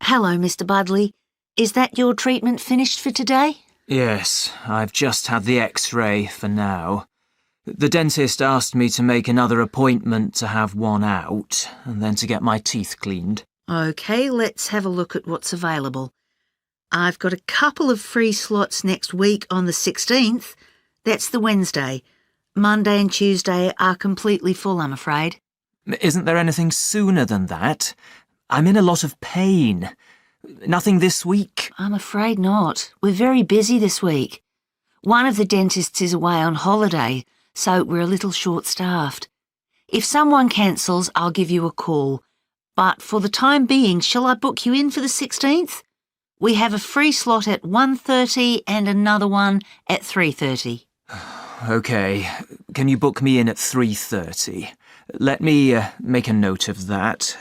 Hello, Mr. Budley. Is that your treatment finished for today? Yes, I've just had the X-ray for now. The dentist asked me to make another appointment to have one out, and then to get my teeth cleaned. OK, let's have a look at what's available. I've got a couple of free slots next week on the 16th. That's the Wednesday. Monday and Tuesday are completely full, I'm afraid. Isn't there anything sooner than that? I'm in a lot of pain. Nothing this week? I'm afraid not. We're very busy this week. One of the dentists is away on holiday, so we're a little short-staffed. If someone cancels, I'll give you a call. But for the time being, shall I book you in for the 16th? We have a free slot at 1:30 and another one at 3:30. OK. Can you book me in at 3:30? Let me make a note of that.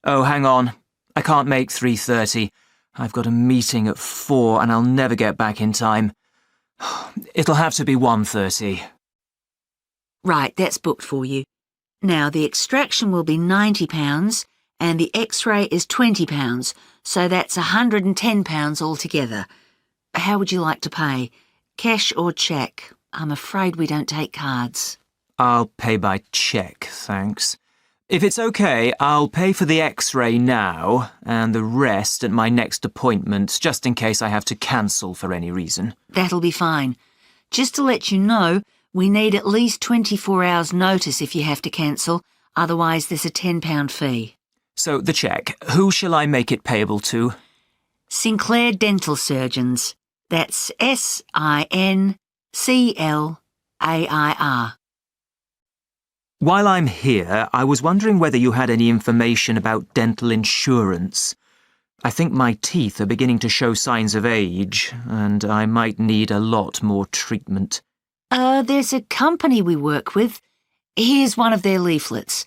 Oh, hang on. I can't make 3:30. I've got a meeting at 4 and I'll never get back in time. It'll have to be 1:30. Right, that's booked for you. Now, the extraction will be £90 and the X-ray is £20, so that's £110 altogether. How would you like to pay? Cash or cheque? I'm afraid we don't take cards. I'll pay by cheque, thanks. If it's OK, I'll pay for the X-ray now and the rest at my next appointment, just in case I have to cancel for any reason. That'll be fine. Just to let you know, we need at least 24 hours' notice if you have to cancel, otherwise there's a £10 fee. So, the cheque, who shall I make it payable to? Sinclair Dental Surgeons. That's SINCLAIR. While I'm here, I was wondering whether you had any information about dental insurance. I think my teeth are beginning to show signs of age, and I might need a lot more treatment. There's a company we work with. Here's one of their leaflets.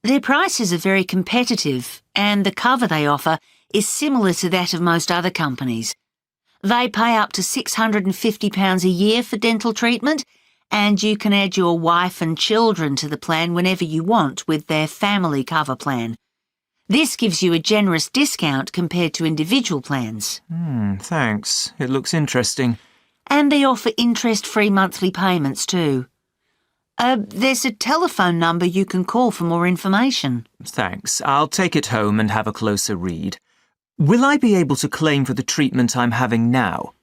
Their prices are very competitive, and the cover they offer is similar to that of most other companies. They pay up to £650 a year for dental treatment, and you can add your wife and children to the plan whenever you want with their family cover plan. This gives you a generous discount compared to individual plans. Thanks. It looks interesting. And they offer interest-free monthly payments too. There's a telephone number you can call for more information. Thanks. I'll take it home and have a closer read. Will I be able to claim for the treatment I'm having now?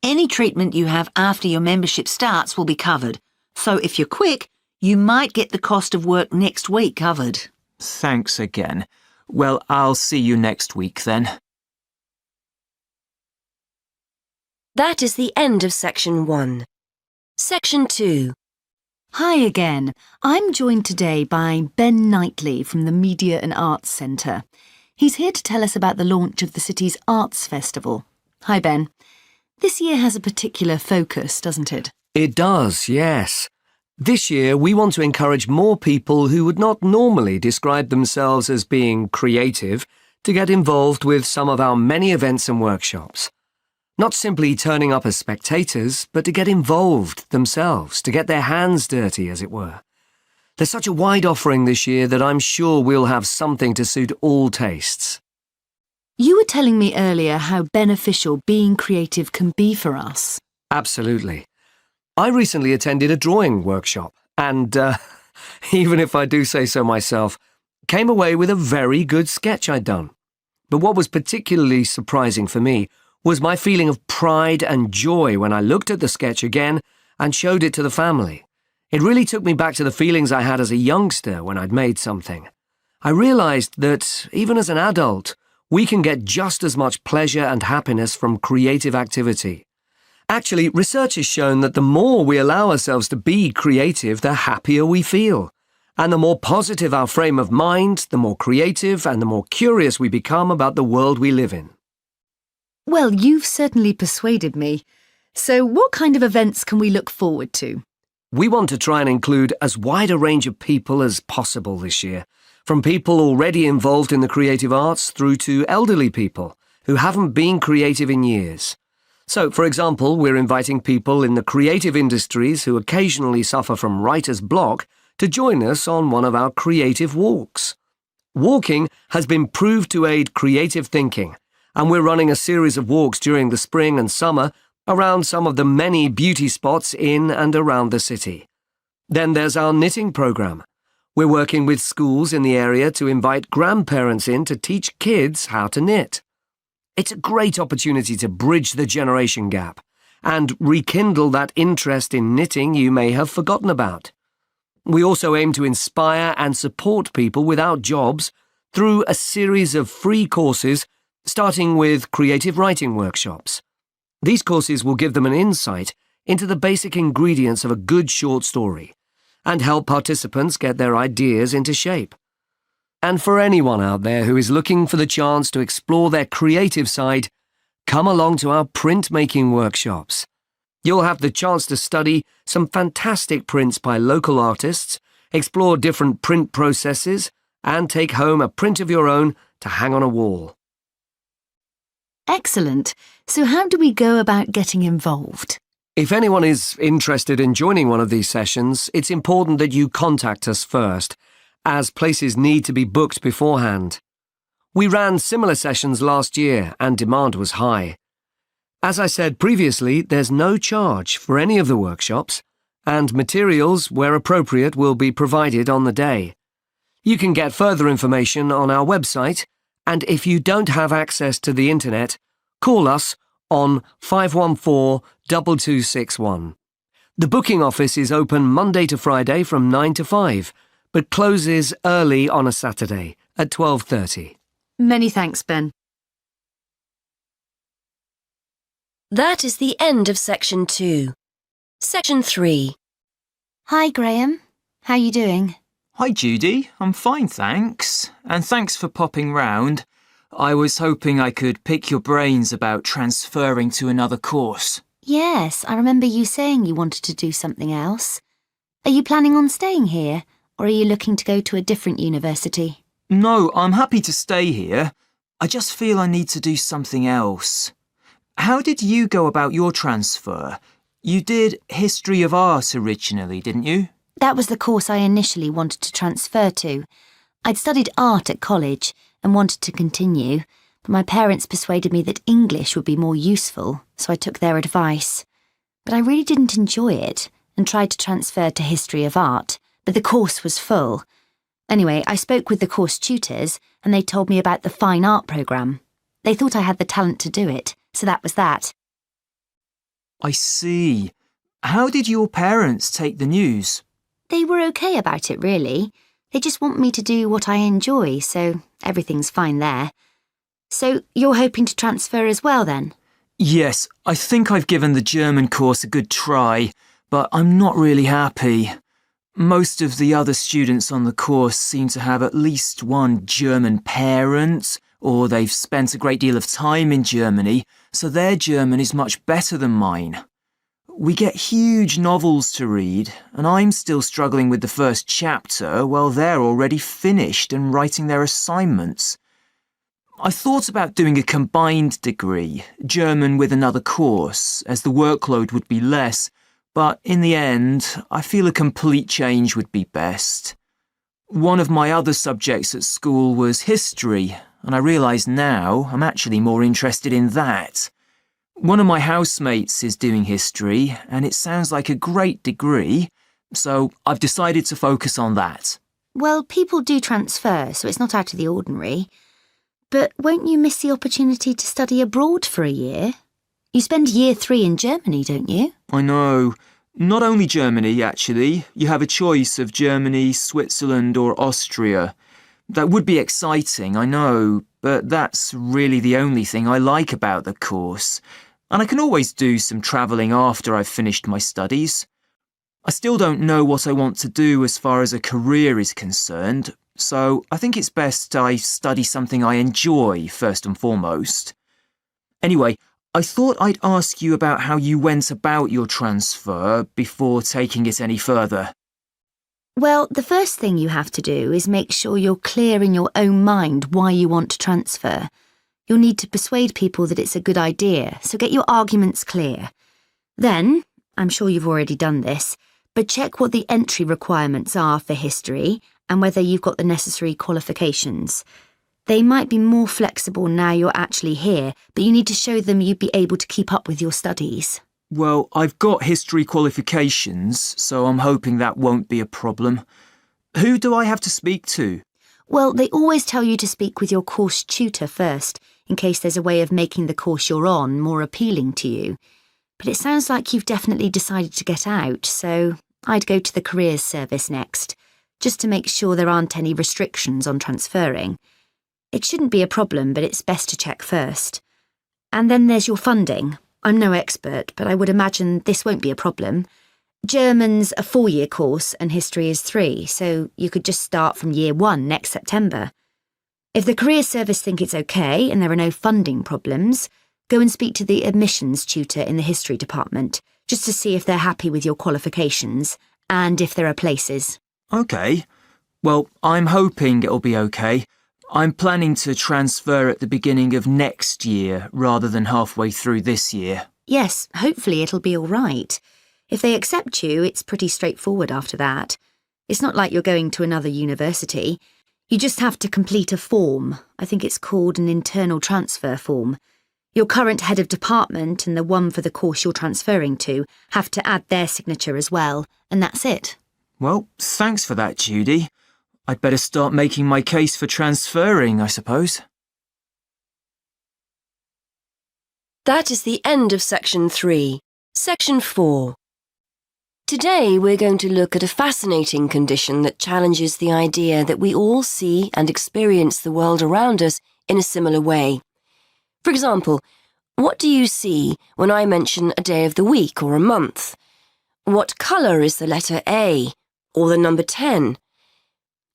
Any treatment you have after your membership starts will be covered. So if you're quick, you might get the cost of work next week covered. Thanks again. Well, I'll see you next week then. That is the end of Section 1. Section 2. Hi again. I'm joined today by Ben Knightley from the Media and Arts Centre. He's here to tell us about the launch of the city's Arts Festival. Hi, Ben. This year has a particular focus, doesn't it? It does, yes. This year we want to encourage more people who would not normally describe themselves as being creative to get involved with some of our many events and workshops. Not simply turning up as spectators, but to get involved themselves, to get their hands dirty, as it were. There's such a wide offering this year that I'm sure we'll have something to suit all tastes. You were telling me earlier how beneficial being creative can be for us. Absolutely. I recently attended a drawing workshop and, even if I do say so myself, came away with a very good sketch I'd done. But what was particularly surprising for me was my feeling of pride and joy when I looked at the sketch again and showed it to the family. It really took me back to the feelings I had as a youngster when I'd made something. I realised that, even as an adult, we can get just as much pleasure and happiness from creative activity. Actually, research has shown that the more we allow ourselves to be creative, the happier we feel. And the more positive our frame of mind, the more creative and the more curious we become about the world we live in. Well, you've certainly persuaded me. So what kind of events can we look forward to? We want to try and include as wide a range of people as possible this year, from people already involved in the creative arts through to elderly people who haven't been creative in years. So, for example, we're inviting people in the creative industries who occasionally suffer from writer's block to join us on one of our creative walks. Walking has been proved to aid creative thinking, and we're running a series of walks during the spring and summer around some of the many beauty spots in and around the city. Then there's our knitting programme. We're working with schools in the area to invite grandparents in to teach kids how to knit. It's a great opportunity to bridge the generation gap and rekindle that interest in knitting you may have forgotten about. We also aim to inspire and support people without jobs through a series of free courses, starting with creative writing workshops. These courses will give them an insight into the basic ingredients of a good short story and help participants get their ideas into shape. And for anyone out there who is looking for the chance to explore their creative side, come along to our printmaking workshops. You'll have the chance to study some fantastic prints by local artists, explore different print processes, and take home a print of your own to hang on a wall. Excellent. So how do we go about getting involved? If anyone is interested in joining one of these sessions, it's important that you contact us first, as places need to be booked beforehand. We ran similar sessions last year and demand was high. As I said previously, there's no charge for any of the workshops, and materials, where appropriate, will be provided on the day. You can get further information on our website, and if you don't have access to the internet, call us on 514-2261. The booking office is open Monday to Friday from 9 to 5, but closes early on a Saturday at 12:30. Many thanks, Ben. That is the end of Section 2. Section 3. Hi, Graham. How are you doing? Hi, Judy. I'm fine, thanks. And thanks for popping round. I was hoping I could pick your brains about transferring to another course. Yes, I remember you saying you wanted to do something else. Are you planning on staying here, or are you looking to go to a different university? No, I'm happy to stay here. I just feel I need to do something else. How did you go about your transfer? You did History of Art originally, didn't you? That was the course I initially wanted to transfer to. I'd studied art at college and wanted to continue, but my parents persuaded me that English would be more useful, so I took their advice. But I really didn't enjoy it and tried to transfer to History of Art, but the course was full. Anyway, I spoke with the course tutors and they told me about the Fine Art programme. They thought I had the talent to do it, so that was that. I see. How did your parents take the news? They were okay about it, really. They just want me to do what I enjoy, so everything's fine there. So you're hoping to transfer as well, then? Yes, I think I've given the German course a good try, but I'm not really happy. Most of the other students on the course seem to have at least one German parent, or they've spent a great deal of time in Germany, so their German is much better than mine. We get huge novels to read, and I'm still struggling with the first chapter while they're already finished and writing their assignments. I thought about doing a combined degree, German with another course, as the workload would be less, but in the end, I feel a complete change would be best. One of my other subjects at school was history, and I realise now I'm actually more interested in that. One of my housemates is doing history, and it sounds like a great degree, so I've decided to focus on that. Well, people do transfer, so it's not out of the ordinary. But won't you miss the opportunity to study abroad for a year? You spend year 3 in Germany, don't you? I know. Not only Germany, actually. You have a choice of Germany, Switzerland or Austria. That would be exciting, I know, but that's really the only thing I like about the course. And I can always do some travelling after I've finished my studies. I still don't know what I want to do as far as a career is concerned, so I think it's best I study something I enjoy first and foremost. Anyway, I thought I'd ask you about how you went about your transfer before taking it any further. Well, the first thing you have to do is make sure you're clear in your own mind why you want to transfer. You'll need to persuade people that it's a good idea, so get your arguments clear. Then, I'm sure you've already done this, But check what the entry requirements are for history and whether you've got the necessary qualifications. They might be more flexible now you're actually here, but you need to show them you'd be able to keep up with your studies. Well, I've got history qualifications, so I'm hoping that won't be a problem. Who do I have to speak to? Well, they always tell you to speak with your course tutor first, in case there's a way of making the course you're on more appealing to you. But it sounds like you've definitely decided to get out, so I'd go to the careers service next, just to make sure there aren't any restrictions on transferring. It shouldn't be a problem, but it's best to check first. And then there's your funding. I'm no expert, but I would imagine this won't be a problem. German's a 4-year course and history is 3, so you could just start from year 1 next September. If the careers service think it's okay and there are no funding problems, go and speak to the admissions tutor in the history department, just to see if they're happy with your qualifications and if there are places. OK. Well, I'm hoping it'll be OK. I'm planning to transfer at the beginning of next year rather than halfway through this year. Yes, hopefully it'll be all right. If they accept you, it's pretty straightforward after that. It's not like you're going to another university. You just have to complete a form. I think it's called an internal transfer form. Your current head of department and the one for the course you're transferring to have to add their signature as well, and that's it. Well, thanks for that, Judy. I'd better start making my case for transferring, I suppose. That is the end of Section 3. Section 4. Today we're going to look at a fascinating condition that challenges the idea that we all see and experience the world around us in a similar way. For example, what do you see when I mention a day of the week or a month? What colour is the letter A or the number 10?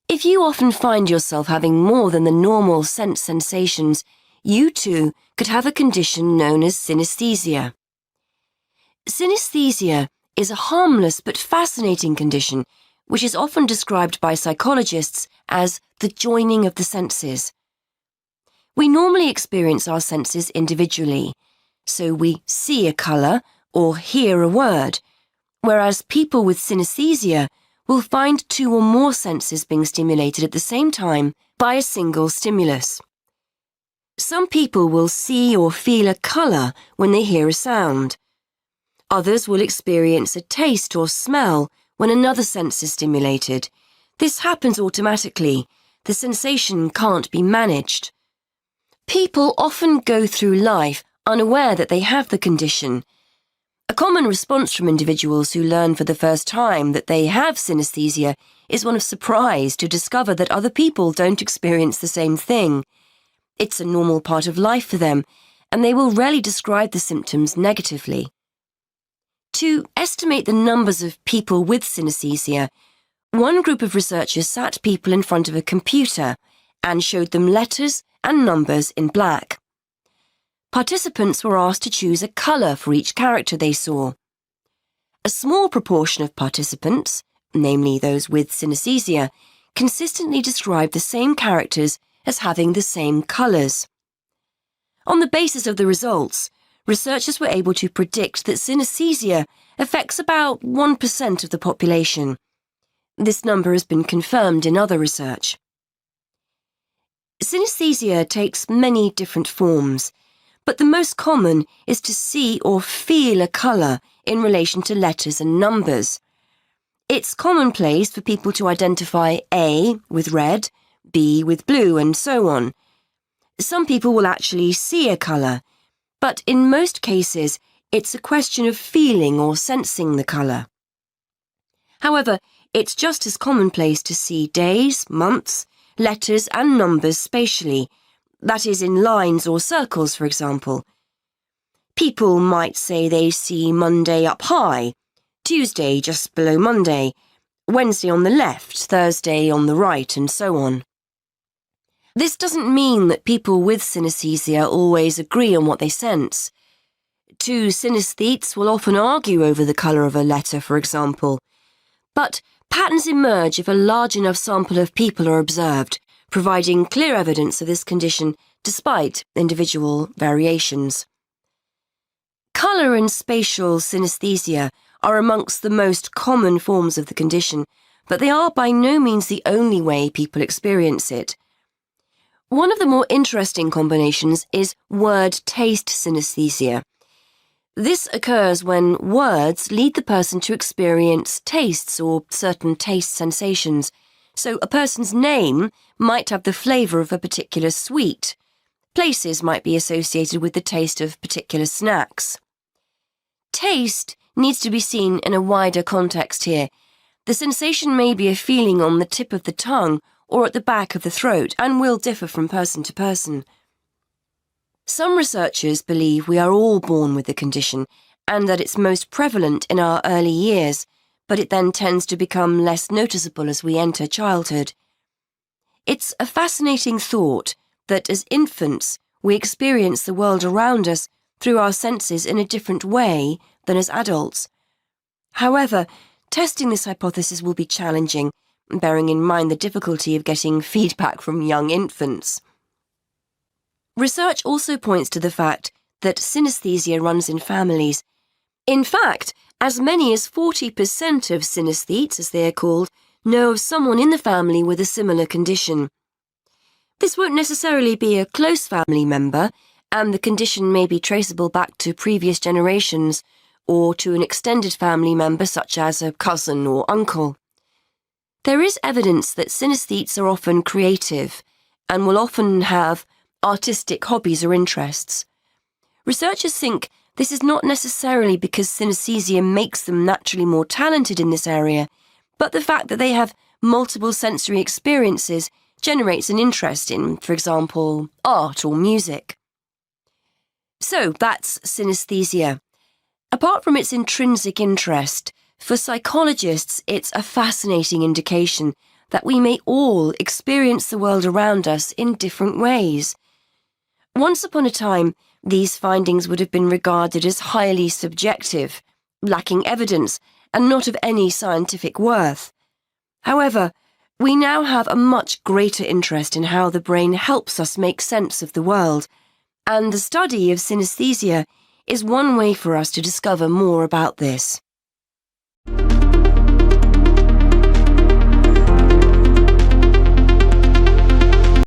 If you often find yourself having more than the normal sense sensations, you too could have a condition known as synesthesia. Synesthesia is a harmless but fascinating condition which is often described by psychologists as the joining of the senses. We normally experience our senses individually, so we see a colour or hear a word, whereas people with synesthesia will find 2 or more senses being stimulated at the same time by a single stimulus. Some people will see or feel a colour when they hear a sound. Others will experience a taste or smell when another sense is stimulated. This happens automatically. The sensation can't be managed. People often go through life unaware that they have the condition. A common response from individuals who learn for the first time that they have synesthesia is one of surprise to discover that other people don't experience the same thing. It's a normal part of life for them, and they will rarely describe the symptoms negatively. To estimate the numbers of people with synesthesia, one group of researchers sat people in front of a computer and showed them letters and numbers in black. Participants were asked to choose a colour for each character they saw. A small proportion of participants, namely those with synesthesia, consistently described the same characters as having the same colours. On the basis of the results, researchers were able to predict that synesthesia affects about 1% of the population. This number has been confirmed in other research. Synesthesia takes many different forms, but the most common is to see or feel a colour in relation to letters and numbers. It's commonplace for people to identify A with red, B with blue, and so on. Some people will actually see a colour, but in most cases, it's a question of feeling or sensing the colour. However, it's just as commonplace to see days, months, letters and numbers spatially, that is, in lines or circles, for example. People might say they see Monday up high, Tuesday just below Monday, Wednesday on the left, Thursday on the right, and so on. This doesn't mean that people with synesthesia always agree on what they sense. 2 synesthetes will often argue over the colour of a letter, for example. But patterns emerge if a large enough sample of people are observed, providing clear evidence of this condition despite individual variations. Colour and spatial synesthesia are amongst the most common forms of the condition, but they are by no means the only way people experience it. One of the more interesting combinations is word-taste synesthesia. This occurs when words lead the person to experience tastes or certain taste sensations. So a person's name might have the flavour of a particular sweet. Places might be associated with the taste of particular snacks. Taste needs to be seen in a wider context here. The sensation may be a feeling on the tip of the tongue or at the back of the throat and will differ from person to person. Some researchers believe we are all born with the condition and that it's most prevalent in our early years, but it then tends to become less noticeable as we enter childhood. It's a fascinating thought that as infants we experience the world around us through our senses in a different way than as adults. However, testing this hypothesis will be challenging, bearing in mind the difficulty of getting feedback from young infants. Research also points to the fact that synesthesia runs in families. In fact, as many as 40% of synesthetes, as they are called, know of someone in the family with a similar condition. This won't necessarily be a close family member, and the condition may be traceable back to previous generations or to an extended family member such as a cousin or uncle. There is evidence that synesthetes are often creative and will often have artistic hobbies or interests. Researchers think this is not necessarily because synesthesia makes them naturally more talented in this area, but the fact that they have multiple sensory experiences generates an interest in, for example, art or music. So that's synesthesia. Apart from its intrinsic interest, for psychologists it's a fascinating indication that we may all experience the world around us in different ways. Once upon a time, these findings would have been regarded as highly subjective, lacking evidence, and not of any scientific worth. However, we now have a much greater interest in how the brain helps us make sense of the world, and the study of synesthesia is one way for us to discover more about this.